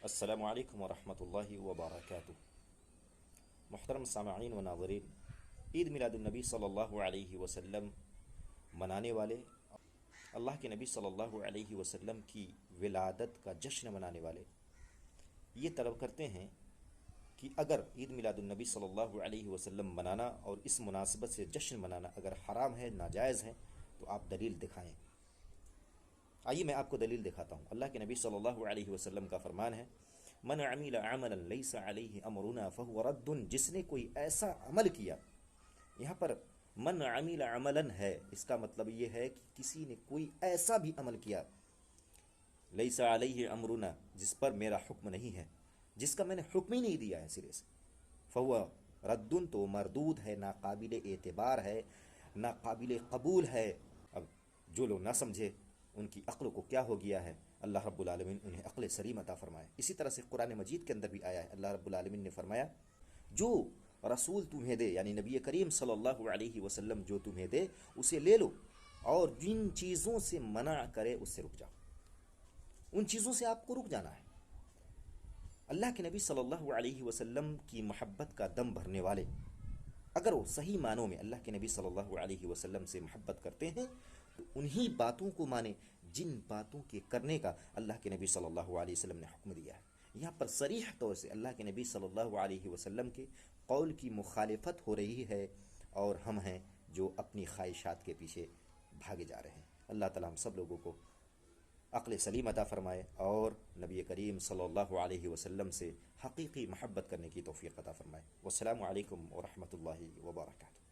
السلام علیکم ورحمۃ اللہ وبرکاتہ۔ محترم سامعین و ناظرین، عید میلاد النبی صلی اللہ علیہ وسلم منانے والے، اللہ کے نبی صلی اللہ علیہ وسلم کی ولادت کا جشن منانے والے یہ طلب کرتے ہیں کہ اگر عید میلاد النبی صلی اللہ علیہ وسلم منانا اور اس مناسبت سے جشن منانا اگر حرام ہے، ناجائز ہے، تو آپ دلیل دکھائیں۔ آئیے میں آپ کو دلیل دکھاتا ہوں۔ اللہ کے نبی صلی اللہ علیہ وسلم کا فرمان ہے، من عمل عملا لیس علیہ امرنا فہو رد، جس نے کوئی ایسا عمل کیا، یہاں پر من عمل عملا ہے، اس کا مطلب یہ ہے کہ کسی نے کوئی ایسا بھی عمل کیا، لیس علیہ امرنا، جس پر میرا حکم نہیں ہے، جس کا میں نے حکم ہی نہیں دیا ہے سرے سے، فہو رد، تو مردود ہے، ناقابل اعتبار ہے، ناقابل قبول ہے۔ اب جو لوگ نہ سمجھے ان کی عقل کو کیا ہو گیا ہے، اللہ رب العالمین انہیں عقل سلیم عطا فرمائے۔ اسی طرح سے قرآن مجید کے اندر بھی آیا ہے، اللہ رب العالمین نے فرمایا، جو رسول تمہیں دے، یعنی نبی کریم صلی اللہ علیہ وسلم جو تمہیں دے اسے لے لو، اور جن چیزوں سے منع کرے اس سے رک جاؤ۔ ان چیزوں سے آپ کو رک جانا ہے۔ اللہ کے نبی صلی اللہ علیہ وسلم کی محبت کا دم بھرنے والے اگر وہ صحیح معنوں میں اللہ کے نبی صلی اللہ علیہ وسلم سے محبت کرتے ہیں تو انہی باتوں کو مانیں جن باتوں کے کرنے کا اللہ کے نبی صلی اللہ علیہ وسلم نے حکم دیا ہے۔ یہاں پر صریح طور سے اللہ کے نبی صلی اللہ علیہ وسلم کے قول کی مخالفت ہو رہی ہے، اور ہم ہیں جو اپنی خواہشات کے پیچھے بھاگے جا رہے ہیں۔ اللہ تعالی ہم سب لوگوں کو عقل سلیم عطا فرمائے اور نبی کریم صلی اللہ علیہ وسلم سے حقیقی محبت کرنے کی توفیق عطا فرمائے۔ والسلام علیکم ورحمۃ اللہ وبرکاتہ۔